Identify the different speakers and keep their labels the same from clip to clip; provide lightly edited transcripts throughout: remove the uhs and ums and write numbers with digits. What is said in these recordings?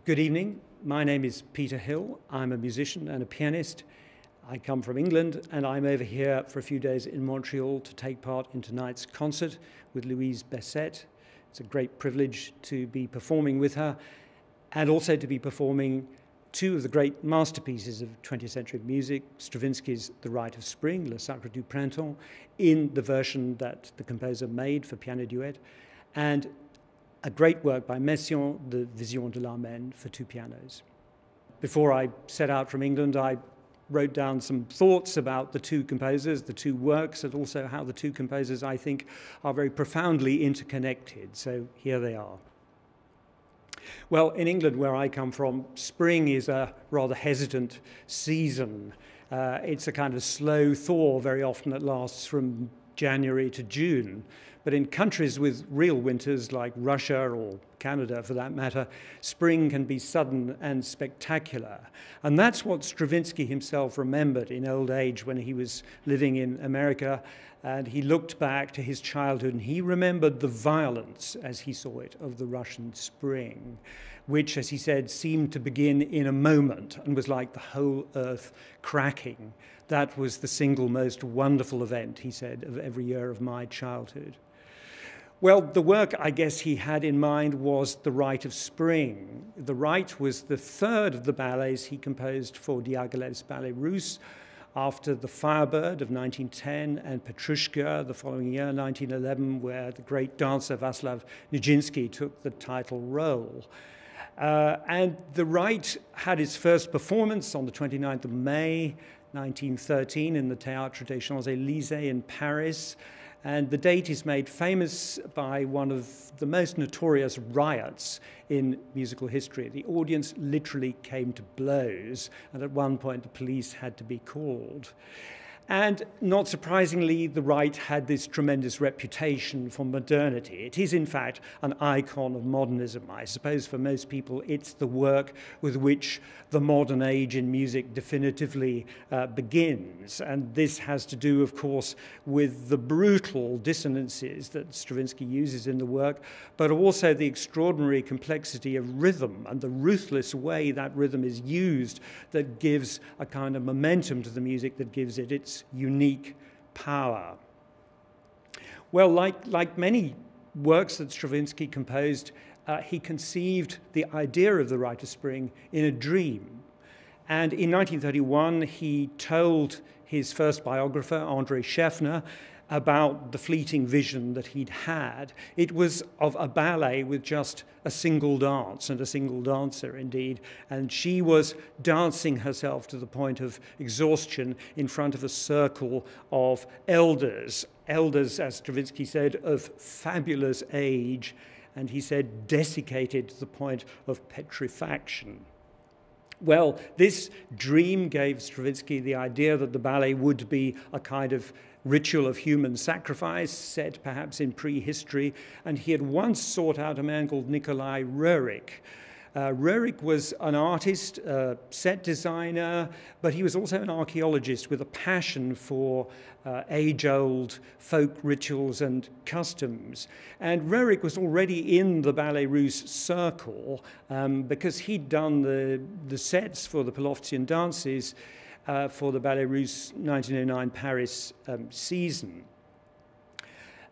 Speaker 1: Good evening. My name is Peter Hill. I'm a musician and a pianist. I come from England, and I'm over here for a few days in Montreal to take part in tonight's concert with Louise Bessette. It's a great privilege to be performing with her and also to be performing two of the great masterpieces of 20th century music, Stravinsky's The Rite of Spring, Le Sacre du Printemps, in the version that the composer made for piano duet, and a great work by Messiaen, the Vision de l'Amen, for two pianos. Before I set out from England, I wrote down some thoughts about the two composers, the two works, and also how the two composers, I think, are very profoundly interconnected. So here they are. Well, in England, where I come from, spring is a rather hesitant season. It's a kind of slow thaw very often that lasts from January to June. But in countries with real winters like Russia or Canada, for that matter, spring can be sudden and spectacular. And that's what Stravinsky himself remembered in old age when he was living in America. And he looked back to his childhood and he remembered the violence, as he saw it, of the Russian spring, which, as he said, seemed to begin in a moment and was like the whole earth cracking. That was the single most wonderful event, he said, of every year of my childhood. Well, the work, I guess, he had in mind was The Rite of Spring. The Rite was the third of the ballets he composed for Diaghilev's Ballet Russe after The Firebird of 1910 and Petrushka the following year, 1911, where the great dancer Vaslav Nijinsky took the title role. And The Rite had its first performance on the 29th of May, 1913, in the Théâtre des Champs-Élysées in Paris. And the date is made famous by one of the most notorious riots in musical history. The audience literally came to blows, and at one point the police had to be called. And not surprisingly, the Rite had this tremendous reputation for modernity. It is, in fact, an icon of modernism. I suppose for most people, it's the work with which the modern age in music definitively begins. And this has to do, of course, with the brutal dissonances that Stravinsky uses in the work, but also the extraordinary complexity of rhythm and the ruthless way that rhythm is used that gives a kind of momentum to the music, that gives it its unique power. Well, like many works that Stravinsky composed, he conceived the idea of The Rite of Spring in a dream. And in 1931, he told his first biographer, André Scheffner, about the fleeting vision that he'd had. It was of a ballet with just a single dance, and a single dancer indeed, and she was dancing herself to the point of exhaustion in front of a circle of elders, as Stravinsky said, of fabulous age, and he said desiccated to the point of petrifaction. Well, this dream gave Stravinsky the idea that the ballet would be a kind of ritual of human sacrifice, set perhaps in prehistory, and he had once sought out a man called Nikolai Roerich. Roerich was an artist, a set designer, but he was also an archaeologist with a passion for age-old folk rituals and customs. And Roerich was already in the Ballet Russe circle because he'd done the sets for the Polovtsian dances for the Ballet Russe 1909 Paris season.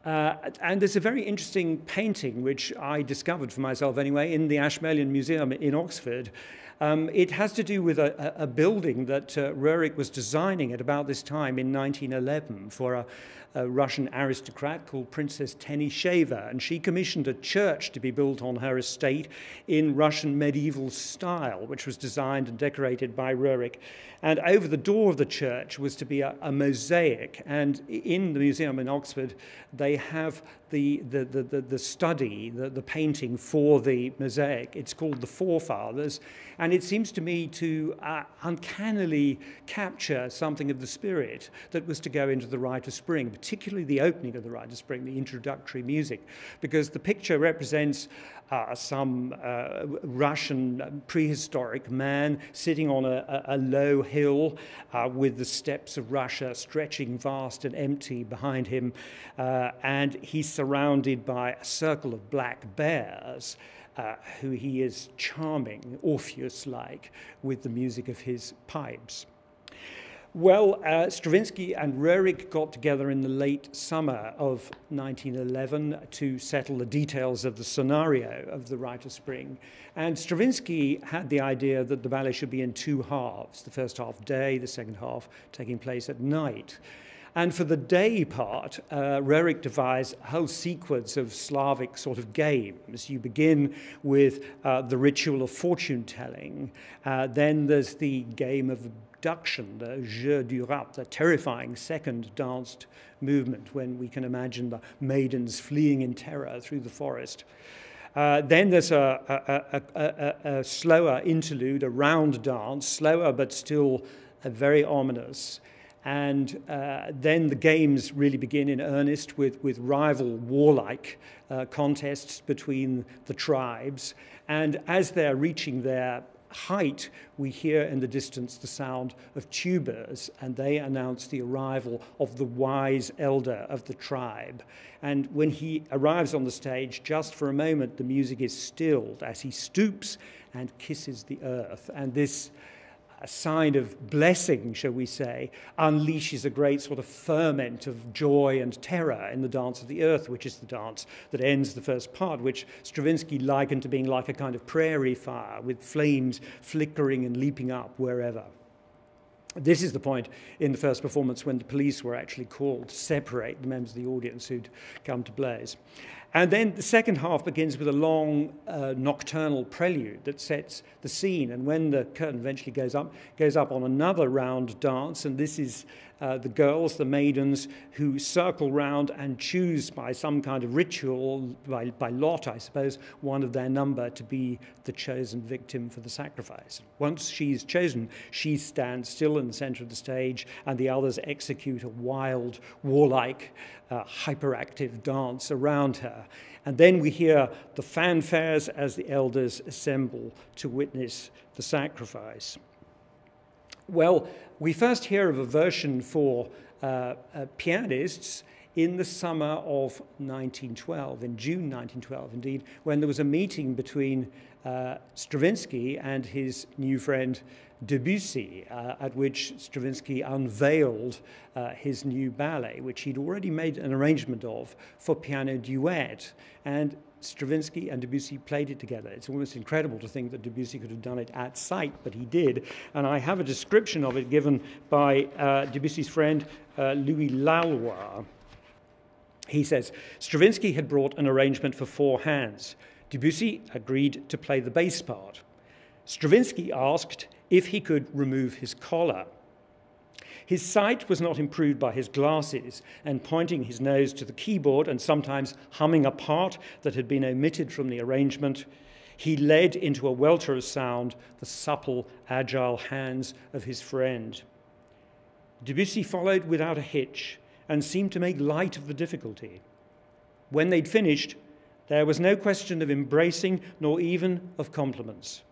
Speaker 1: And there's a very interesting painting, which I discovered for myself anyway, in the Ashmolean Museum in Oxford. It has to do with a building that Roerich was designing at about this time in 1911 for a Russian aristocrat called Princess Tenisheva, and she commissioned a church to be built on her estate in Russian medieval style, which was designed and decorated by Roerich. And over the door of the church was to be a mosaic, and in the museum in Oxford they have the study, the painting for the mosaic. It's called The Forefathers, and it seems to me to uncannily capture something of the spirit that was to go into The Rite of Spring, particularly the opening of The Rite of Spring, the introductory music, because the picture represents some Russian prehistoric man sitting on a low hill with the steppes of Russia stretching vast and empty behind him, and he's surrounded by a circle of black bears. who he is charming, Orpheus-like, with the music of his pipes. Well, Stravinsky and Röhrig got together in the late summer of 1911 to settle the details of the scenario of the Rite of Spring. And Stravinsky had the idea that the ballet should be in two halves, the first half day, the second half taking place at night. And for the day part, Röhrig devised a whole sequence of Slavic sort of games. You begin with the ritual of fortune-telling. Then there's the game of abduction, the jeu du rat, the terrifying second danced movement when we can imagine the maidens fleeing in terror through the forest. Then there's a slower interlude, a round dance, slower but still very ominous. And then the games really begin in earnest with rival warlike contests between the tribes. And as they're reaching their height, we hear in the distance the sound of tubas, and they announce the arrival of the wise elder of the tribe. And when he arrives on the stage, just for a moment, the music is stilled as he stoops and kisses the earth. And this a sign of blessing, shall we say, unleashes a great sort of ferment of joy and terror in the dance of the earth, which is the dance that ends the first part, which Stravinsky likened to being like a kind of prairie fire with flames flickering and leaping up wherever. This is the point in the first performance when the police were actually called to separate the members of the audience who'd come to blaze. And then the second half begins with a long nocturnal prelude that sets the scene. And when the curtain eventually goes up on another round dance. And this is the girls, the maidens, who circle round and choose by some kind of ritual, by lot, I suppose, one of their number to be the chosen victim for the sacrifice. Once she's chosen, she stands still in the center of the stage, and the others execute a wild, warlike, hyperactive dance around her. And then we hear the fanfares as the elders assemble to witness the sacrifice. Well, we first hear of a version for pianists in the summer of 1912, in June 1912, indeed, when there was a meeting between Stravinsky and his new friend Debussy, at which Stravinsky unveiled his new ballet, which he'd already made an arrangement of for piano duet. And Stravinsky and Debussy played it together. It's almost incredible to think that Debussy could have done it at sight, but he did. And I have a description of it given by Debussy's friend, Louis Lalois. He says, Stravinsky had brought an arrangement for four hands. Debussy agreed to play the bass part. Stravinsky asked if he could remove his collar. His sight was not improved by his glasses, and pointing his nose to the keyboard and sometimes humming a part that had been omitted from the arrangement, he led into a welter of sound the supple, agile hands of his friend. Debussy followed without a hitch and seemed to make light of the difficulty. When they'd finished, there was no question of embracing nor even of compliments.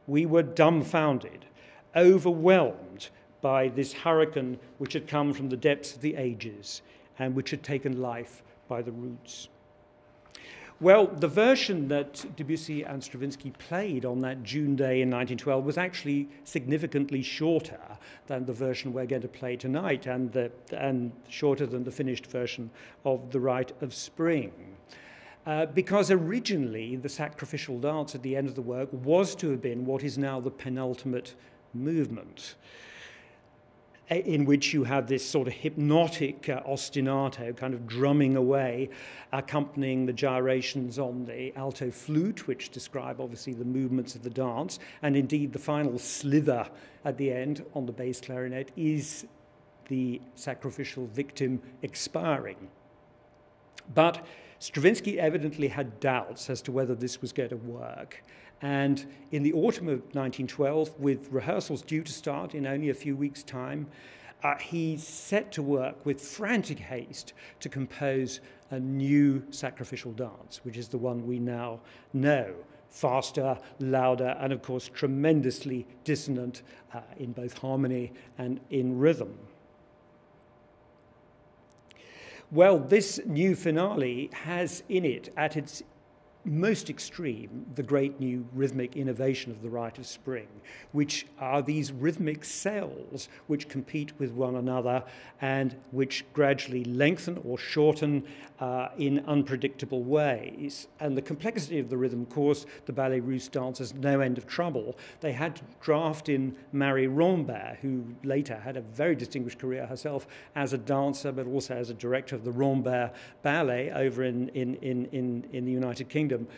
Speaker 1: We were dumbfounded, overwhelmed by this hurricane which had come from the depths of the ages and which had taken life by the roots. Well, the version that Debussy and Stravinsky played on that June day in 1912 was actually significantly shorter than the version we're going to play tonight, and shorter than the finished version of the Rite of Spring. Because originally the sacrificial dance at the end of the work was to have been what is now the penultimate movement, in which you have this sort of hypnotic ostinato kind of drumming away, accompanying the gyrations on the alto flute, which describe obviously the movements of the dance, and indeed the final slither at the end on the bass clarinet is the sacrificial victim expiring. But Stravinsky evidently had doubts as to whether this was going to work. And in the autumn of 1912, with rehearsals due to start in only a few weeks' time, he set to work with frantic haste to compose a new sacrificial dance, which is the one we now know. Faster, louder, and of course tremendously dissonant in both harmony and in rhythm. Well, this new finale has in it, at its most extreme, the great new rhythmic innovation of the Rite of Spring, which are these rhythmic cells which compete with one another and which gradually lengthen or shorten in unpredictable ways. And the complexity of the rhythm caused the Ballet Russe dancers no end of trouble. They had to draft in Marie Rambert, who later had a very distinguished career herself as a dancer, but also as a director of the Rambert Ballet over in the United Kingdom.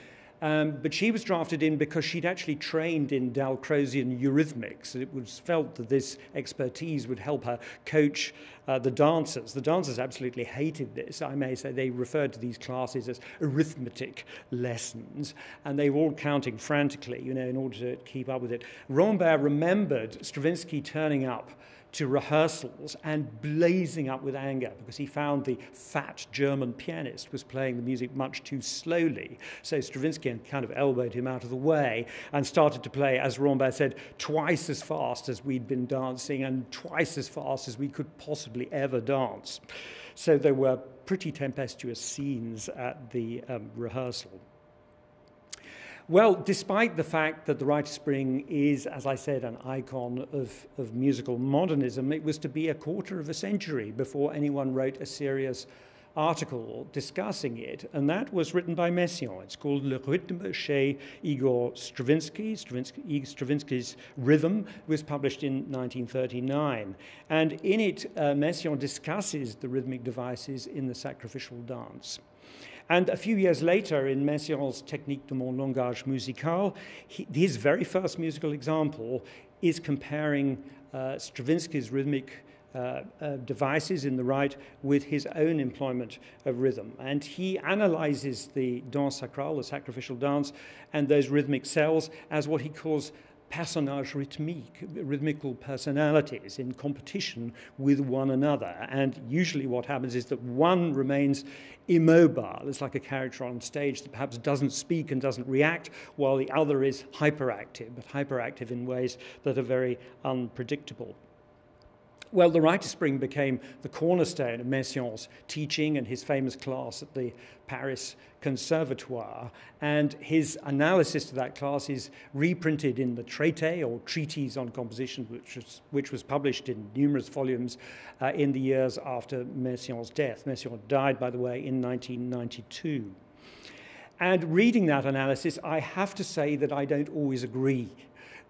Speaker 1: But she was drafted in because she'd actually trained in Dalcrozian eurythmics. It was felt that this expertise would help her coach the dancers. The dancers absolutely hated this. I may say they referred to these classes as arithmetic lessons, and they were all counting frantically, you know, in order to keep up with it. Rambert remembered Stravinsky turning up to rehearsals and blazing up with anger because he found the fat German pianist was playing the music much too slowly. So Stravinsky kind of elbowed him out of the way and started to play, as Rambert said, twice as fast as we'd been dancing and twice as fast as we could possibly ever dance. So there were pretty tempestuous scenes at the rehearsal. Well, despite the fact that the Rite of Spring is, as I said, an icon of musical modernism, it was to be a quarter of a century before anyone wrote a serious article discussing it, and that was written by Messiaen. It's called Le Rythme chez Igor Stravinsky. Stravinsky's Rhythm was published in 1939, and in it, Messiaen discusses the rhythmic devices in the sacrificial dance. And a few years later, in Messiaen's Technique de mon langage musical, his very first musical example is comparing Stravinsky's rhythmic devices in the Rite with his own employment of rhythm. And he analyzes the danse sacrale, the sacrificial dance, and those rhythmic cells as what he calls personnages rythmiques, rhythmical personalities in competition with one another. And usually what happens is that one remains immobile. It's like a character on stage that perhaps doesn't speak and doesn't react, while the other is hyperactive, but hyperactive in ways that are very unpredictable. Well, the Rite of Spring became the cornerstone of Messiaen's teaching and his famous class at the Paris Conservatoire. And his analysis of that class is reprinted in the Traité, or Treatise on Composition, which was published in numerous volumes in the years after Messiaen's death. Messiaen died, by the way, in 1992. And reading that analysis, I have to say that I don't always agree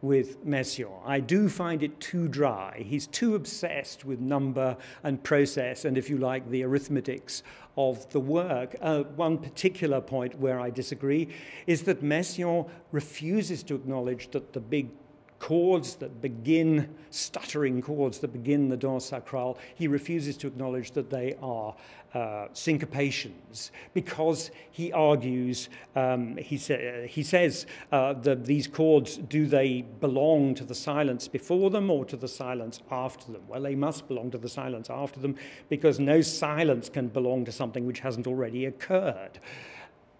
Speaker 1: with Messiaen. I do find it too dry. He's too obsessed with number and process and, if you like, the arithmetics of the work. One particular point where I disagree is that Messiaen refuses to acknowledge that the big chords that begin, stuttering chords that begin the danse sacrale, he refuses to acknowledge that they are syncopations, because he argues, he says that these chords, do they belong to the silence before them or to the silence after them? Well, they must belong to the silence after them, because no silence can belong to something which hasn't already occurred.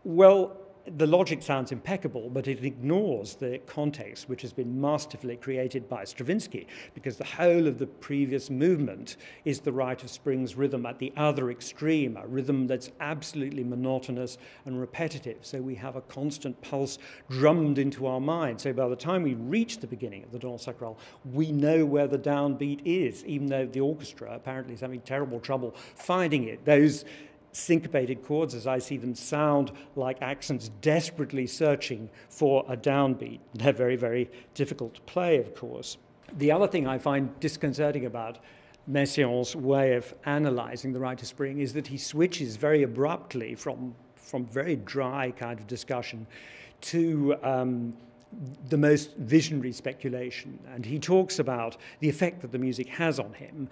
Speaker 1: Well, the logic sounds impeccable, but it ignores the context which has been masterfully created by Stravinsky, because the whole of the previous movement is the Rite of Spring's rhythm at the other extreme, a rhythm that's absolutely monotonous and repetitive. So we have a constant pulse drummed into our mind. So by the time we reach the beginning of the danse sacrale, we know where the downbeat is, even though the orchestra apparently is having terrible trouble finding it. Those syncopated chords, as I see them, sound like accents desperately searching for a downbeat. They're very, very difficult to play, of course. The other thing I find disconcerting about Messiaen's way of analyzing the Rite of Spring is that he switches very abruptly from very dry kind of discussion to the most visionary speculation. And he talks about the effect that the music has on him,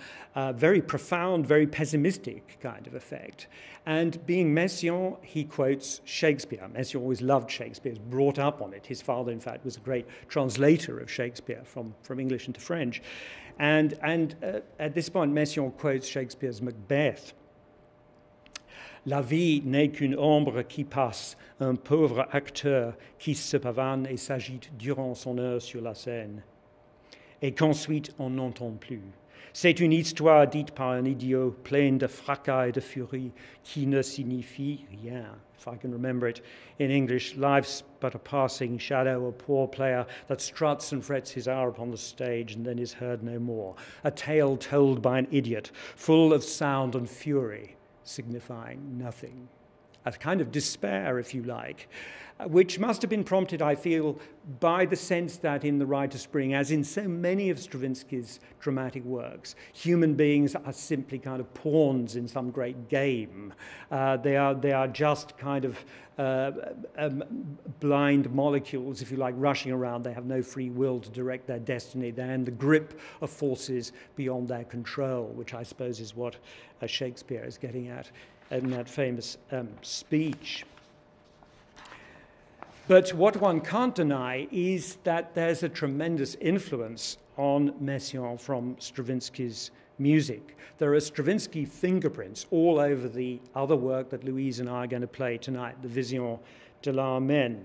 Speaker 1: very profound, very pessimistic kind of effect. And being Messiaen, he quotes Shakespeare. Messiaen always loved Shakespeare, was brought up on it. His father, in fact, was a great translator of Shakespeare from English into French. And at this point, Messiaen quotes Shakespeare's Macbeth. La vie n'est qu'une ombre qui passe, un pauvre acteur qui se pavane et s'agite durant son heure sur la scène, et qu'ensuite on n'entend plus. C'est une histoire dite par un idiot, pleine de fracas et de furie, qui ne signifie rien. If I can remember it in English, life's but a passing shadow, a poor player that struts and frets his hour upon the stage and then is heard no more. A tale told by an idiot, full of sound and fury, signifying nothing. A kind of despair, if you like, which must have been prompted, I feel, by the sense that in the Rite of Spring, as in so many of Stravinsky's dramatic works, human beings are simply kind of pawns in some great game. They are just kind of blind molecules, if you like, rushing around. They have no free will to direct their destiny. They're in the grip of forces beyond their control, which I suppose is what Shakespeare is getting at in that famous speech. But what one can't deny is that there's a tremendous influence on Messiaen from Stravinsky's music. There are Stravinsky fingerprints all over the other work that Louise and I are going to play tonight, the Vision de l'Armen.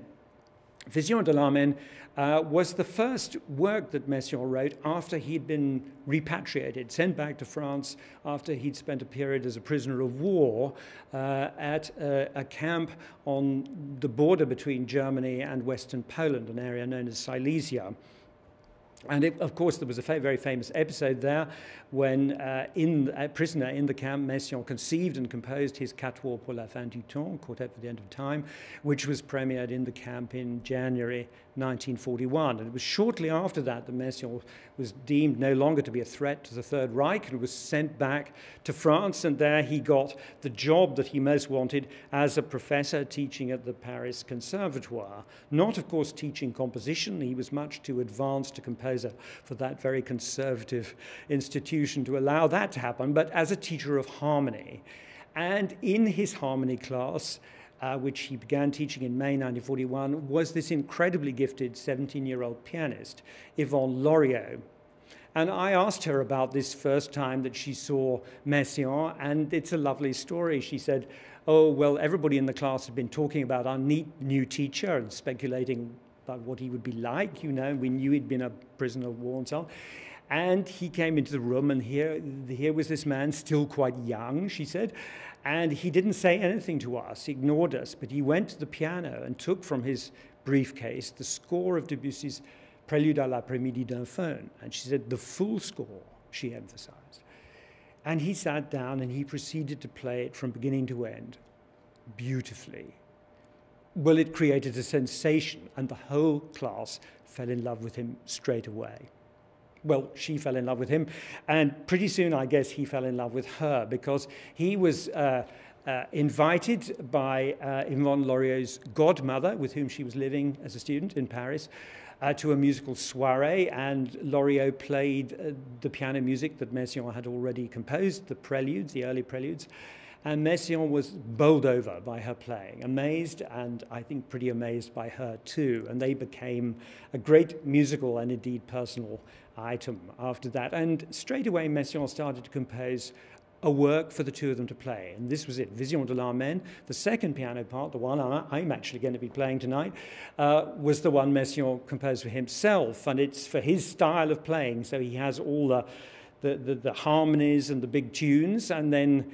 Speaker 1: Vision de l'Armen was the first work that Messiaen wrote after he'd been repatriated, sent back to France after he'd spent a period as a prisoner of war at a camp on the border between Germany and Western Poland, an area known as Silesia. And of course, there was a very famous episode there when, a prisoner in the camp, Messiaen conceived and composed his Quatuor pour la fin du temps, Quartet for the End of Time, which was premiered in the camp in January 1941. And it was shortly after that that Messiaen was deemed no longer to be a threat to the Third Reich and was sent back to France. And there he got the job that he most wanted as a professor teaching at the Paris Conservatoire. Not, of course, teaching composition. He was much too advanced a composer for that very conservative institution to allow that to happen, but as a teacher of harmony. And in his harmony class, which he began teaching in May 1941, was this incredibly gifted 17-year-old pianist, Yvonne Loriot. And I asked her about this first time that she saw Messiaen, and it's a lovely story. She said, oh, well, everybody in the class had been talking about our neat new teacher and speculating about what he would be like, you know. We knew he'd been a prisoner of war and so on. And he came into the room, and here was this man, still quite young, she said, and he didn't say anything to us, he ignored us, but he went to the piano and took from his briefcase the score of Debussy's Prélude à l'après-midi d'un faune. And she said, the full score, she emphasized. And he sat down and he proceeded to play it from beginning to end, beautifully. Well, it created a sensation, and the whole class fell in love with him straight away. Well, she fell in love with him, and pretty soon, I guess, he fell in love with her, because he was invited by Yvonne Loriot's godmother, with whom she was living as a student in Paris, to a musical soirée, and Loriot played the piano music that Messiaen had already composed, the preludes, the early preludes, and Messiaen was bowled over by her playing, amazed, and I think pretty amazed by her too, and they became a great musical and indeed personal item after that. And straight away Messiaen started to compose a work for the two of them to play, and this was it, Vision de l'Armen. The second piano part, the one I'm actually going to be playing tonight, was the one Messiaen composed for himself, and it's for his style of playing, so he has all the harmonies and the big tunes, and then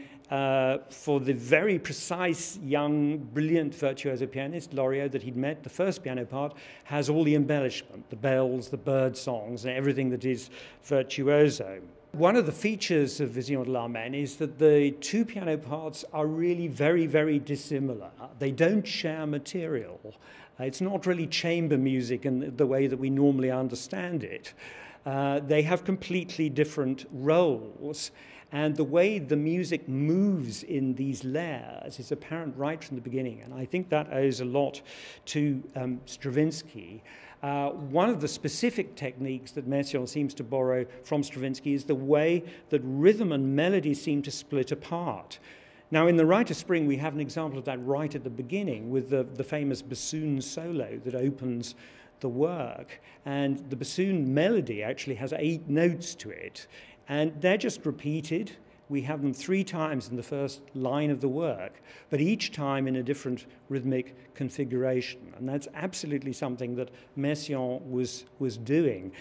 Speaker 1: for the very precise, young, brilliant virtuoso pianist, Loriot, that he'd met, the first piano part has all the embellishment, the bells, the bird songs, and everything that is virtuoso. One of the features of Vision de l'Armen is that the two piano parts are really very, very dissimilar. They don't share material. It's not really chamber music in the way that we normally understand it. They have completely different roles. And the way the music moves in these layers is apparent right from the beginning. And I think that owes a lot to Stravinsky. One of the specific techniques that Messiaen seems to borrow from Stravinsky is the way that rhythm and melody seem to split apart. Now, in the Rite of Spring, we have an example of that right at the beginning with the famous bassoon solo that opens the work. And the bassoon melody actually has 8 notes to it. And they're just repeated. We have them 3 times in the first line of the work, but each time in a different rhythmic configuration. And that's absolutely something that Messiaen was doing.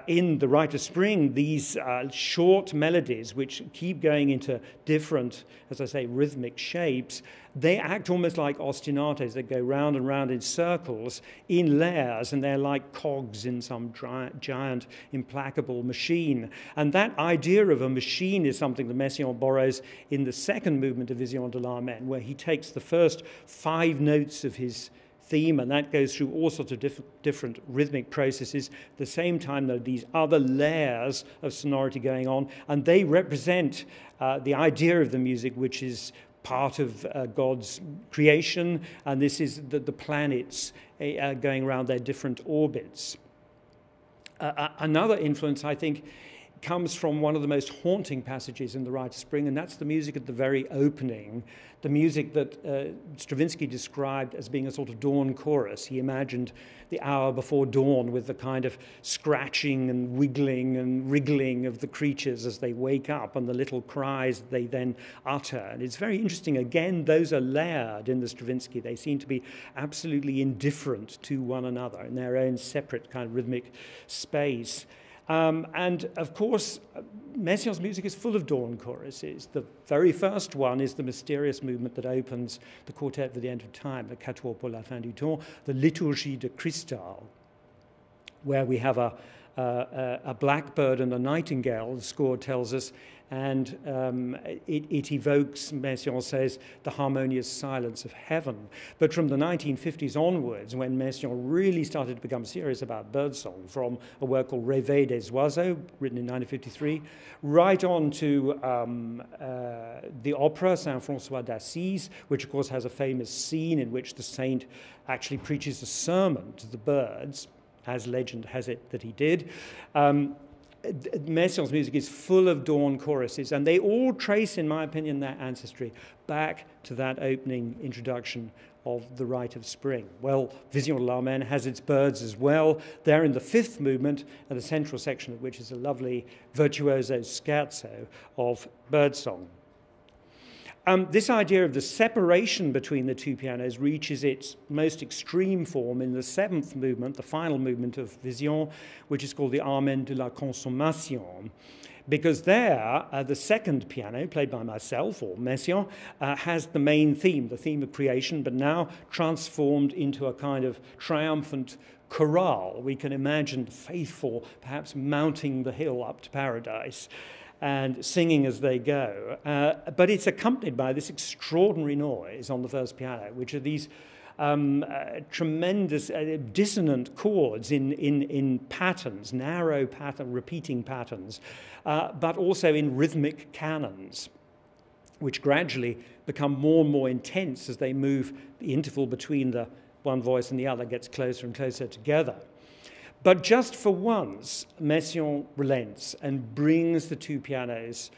Speaker 1: in the Rite of Spring, these short melodies, which keep going into different, as I say, rhythmic shapes, they act almost like ostinatos. They go round and round in circles, in layers, and they're like cogs in some giant, implacable machine. And that idea of a machine is something that Messiaen borrows in the second movement of Vision de l'Armène, where he takes the first 5 notes of his theme, and that goes through all sorts of different rhythmic processes. At the same time, there are these other layers of sonority going on, and they represent the idea of the music, which is part of God's creation, and this is the planets going around their different orbits. Another influence, I think, comes from one of the most haunting passages in the Rite of Spring, and that's the music at the very opening, the music that Stravinsky described as being a sort of dawn chorus. He imagined the hour before dawn with the kind of scratching and wiggling and wriggling of the creatures as they wake up and the little cries they then utter. And it's very interesting. Again, those are layered in the Stravinsky. They seem to be absolutely indifferent to one another in their own separate kind of rhythmic space. And of course, Messiaen's music is full of dawn choruses. The very first one is the mysterious movement that opens the quartet for the end of time, the Quatuor pour la fin du temps, the Liturgie de Cristal, where we have a blackbird and a nightingale, the score tells us, and it evokes, Messiaen says, the harmonious silence of heaven. But from the 1950s onwards, when Messiaen really started to become serious about birdsong, from a work called Réveil des oiseaux, written in 1953, right on to the opera Saint-François d'Assise, which of course has a famous scene in which the saint actually preaches a sermon to the birds, as legend has it that he did. Messiaen's music is full of dawn choruses, and they all trace, in my opinion, their ancestry back to that opening introduction of the Rite of Spring. Well, Vision de l'Armène has its birds as well. They're in the 5th movement, and the central section of which is a lovely virtuoso scherzo of birdsong. This idea of the separation between the two pianos reaches its most extreme form in the 7th movement, the final movement of Vision, which is called the Amen de la Consommation, because there, the second piano, played by myself, or Messiaen, has the main theme, the theme of creation, but now transformed into a kind of triumphant chorale. We can imagine the faithful perhaps mounting the hill up to paradise and singing as they go. But it's accompanied by this extraordinary noise on the first piano, which are these tremendous dissonant chords in patterns, narrow pattern, repeating patterns, but also in rhythmic canons, which gradually become more and more intense as they move. The interval between the one voice and the other gets closer and closer together. But just for once, Messiaen relents and brings the two pianos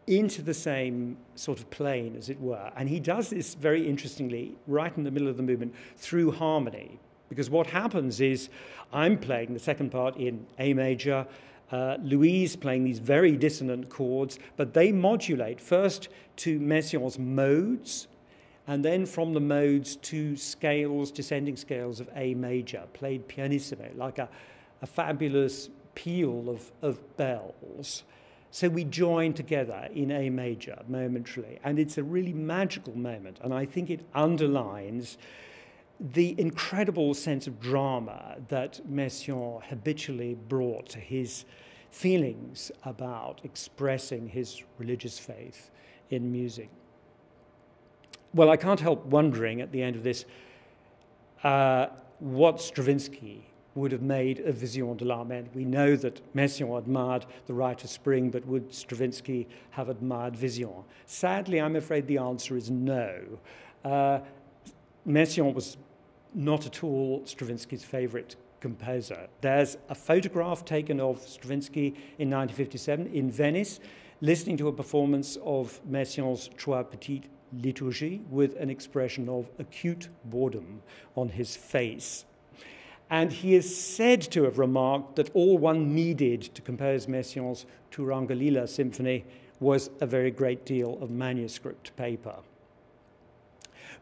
Speaker 1: into the same sort of plane, as it were. And he does this very interestingly, right in the middle of the movement, through harmony. Because what happens is, I'm playing the second part in A major, Louise playing these very dissonant chords, but they modulate first to Messiaen's modes, and then from the modes to scales, descending scales of A major, played pianissimo, like a fabulous peal of bells. So we join together in A major momentarily, and it's a really magical moment, and I think it underlines the incredible sense of drama that Messiaen habitually brought to his feelings about expressing his religious faith in music. Well, I can't help wondering at the end of this what Stravinsky would have made of Vision de l'Armène. We know that Messiaen admired the Rite of Spring, but would Stravinsky have admired Vision? Sadly, I'm afraid the answer is no. Messiaen was not at all Stravinsky's favorite composer. There's a photograph taken of Stravinsky in 1957 in Venice, listening to a performance of Messiaen's Trois Petites Liturgies with an expression of acute boredom on his face. And he is said to have remarked that all one needed to compose Messiaen's Turangalila symphony was a very great deal of manuscript paper.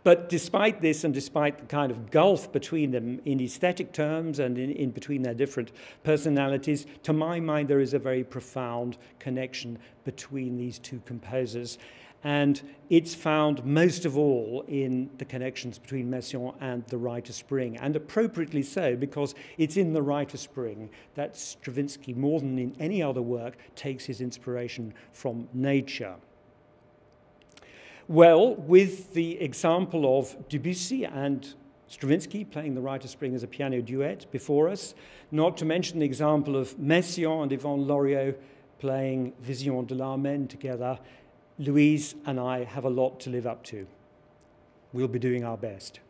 Speaker 1: But despite this, and despite the kind of gulf between them in aesthetic terms and in between their different personalities, to my mind there is a very profound connection between these two composers. And it's found most of all in the connections between Messiaen and the Rite of Spring, and appropriately so, because it's in the Rite of Spring that Stravinsky, more than in any other work, takes his inspiration from nature. Well, with the example of Debussy and Stravinsky playing the Rite of Spring as a piano duet before us, not to mention the example of Messiaen and Yvonne Loriot playing Vision de l'Amen together, Louise and I have a lot to live up to. We'll be doing our best.